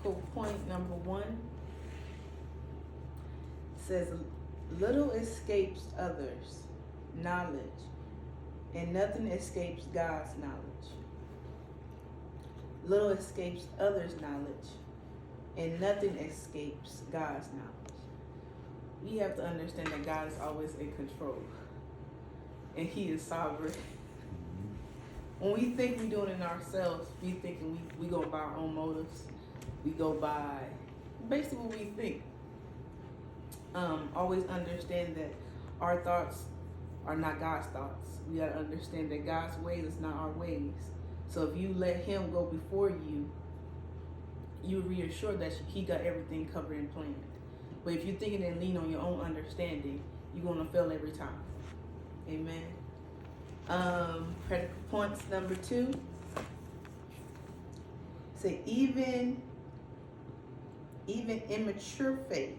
practical point number 1 says, little escapes others' knowledge, and nothing escapes God's knowledge. Little escapes others' knowledge, and nothing escapes God's knowledge. We have to understand that God is always in control, and He is sovereign. When we think we're doing it ourselves, we thinking we go by our own motives. We go by basically what we think. Always understand that our thoughts are not God's thoughts. We got to understand that God's ways is not our ways. So if you let Him go before you, you're reassured that He got everything covered and planned. But if you're thinking and lean on your own understanding, you're going to fail every time. Amen. Practical points number 2. Say even immature faith,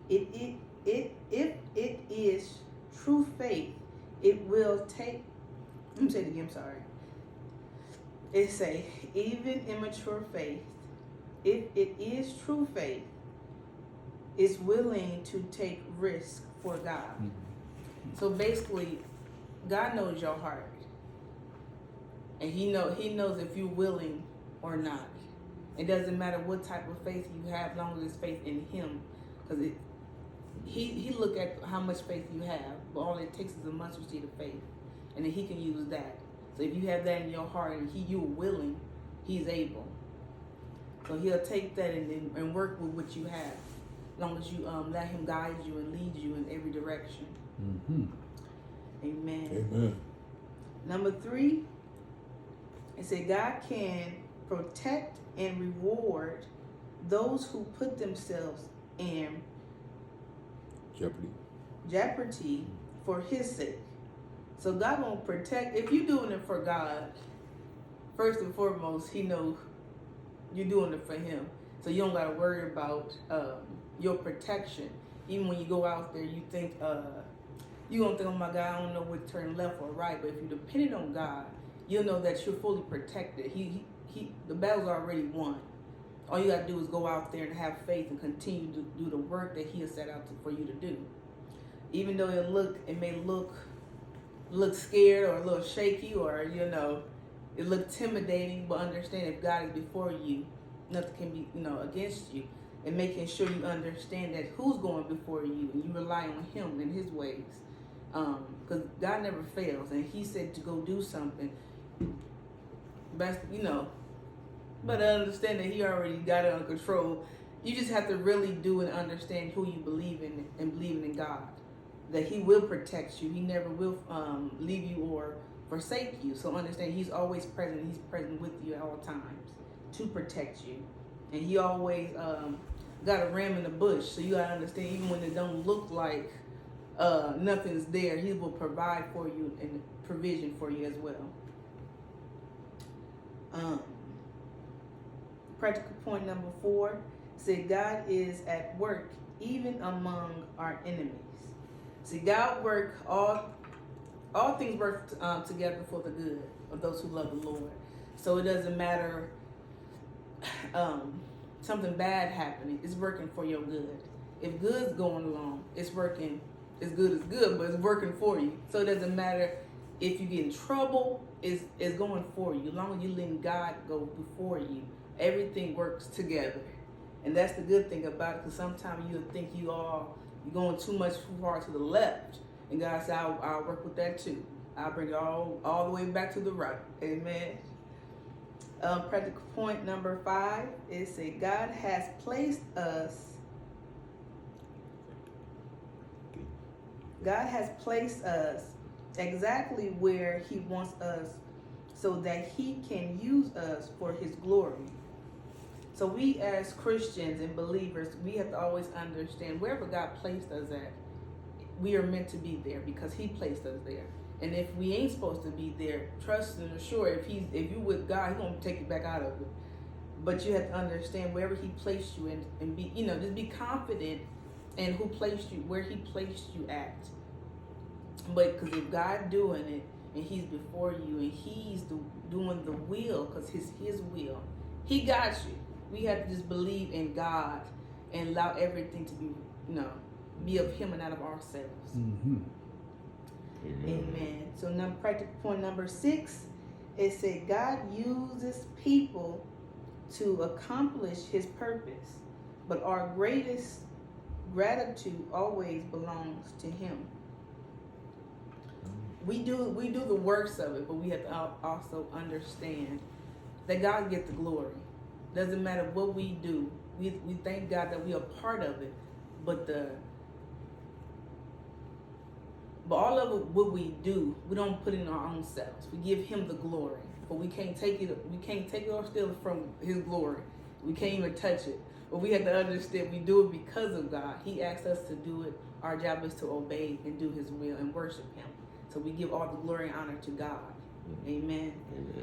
if it is true faith, it will take. Let me say it again. I'm sorry. It say even immature faith, if it is true faith, is willing to take risk for God. So basically, God knows your heart, and He knows if you're willing or not. It doesn't matter what type of faith you have, as long as it's faith in Him, because He look at how much faith you have, but all it takes is a mustard seed of faith, and then He can use that. So if you have that in your heart and you're willing, He's able. So He'll take that and work with what you have, as long as you let Him guide you and lead you in every direction. Mm-hmm. Amen. Amen. Number 3, it said God can protect and reward those who put themselves in jeopardy for His sake. So God won't protect. If you're doing it for God, first and foremost, He knows you're doing it for Him. So you don't got to worry about your protection. Even when you go out there, you think, you're going to think, oh my God, I don't know what to turn left or right. But if you're dependent on God, you'll know that you're fully protected. The battle's already won. All you got to do is go out there and have faith and continue to do the work that He has set out for you to do. Even though it may look scared or a little shaky, or it look intimidating, but understand if God is before you, nothing can be against you. And making sure you understand that who's going before you, and you rely on Him and His ways, because God never fails, and He said to go do something. Best, but understand that He already got it under control. You just have to really do and understand who you believe in, and believing in God, that He will protect you. He never will leave you or forsake you. So understand He's always present. He's present with you at all times to protect you. And He always got a ram in the bush. So you got to understand, even when it don't look like nothing's there, He will provide for you and provision for you as well. Practical point number 4 said God is at work even among our enemies. See, God work all things work together for the good of those who love the Lord. So it doesn't matter something bad happening, it's working for your good. If good's going along, it's working. As good as good, but it's working for you. So it doesn't matter if you get in trouble, it's going for you. As long as you let God go before you, everything works together. And that's the good thing about it, because sometimes you'll think you're going too far to the left. And God said, I'll work with that too. I'll bring it all the way back to the right. Amen. Practical point number 5 is that God has placed us exactly where He wants us, so that He can use us for His glory. So we as Christians and believers, we have to always understand wherever God placed us at, we are meant to be there because He placed us there. And if we ain't supposed to be there, trust and assure, if you with God, He's gonna take you back out of it. But you have to understand wherever He placed you in, and be, just be confident in who placed you, where He placed you at. But because if God doing it and He's before you and He's doing the will, because His will, He got you. We have to just believe in God and allow everything to be, be of Him and not of ourselves. Mm-hmm. Amen. So practical point number 6, it said God uses people to accomplish His purpose, but our greatest gratitude always belongs to Him. We do the works of it, but we have to also understand that God gets the glory. Doesn't matter what we do. We thank God that we are part of it, but all of it, what we do, we don't put in our own selves. We give Him the glory, but we can't take it. We can't take it or steal it from His glory. We can't even touch it. But we have to understand we do it because of God. He asked us to do it. Our job is to obey and do His will and worship Him. So we give all the glory and honor to God. Amen. Amen.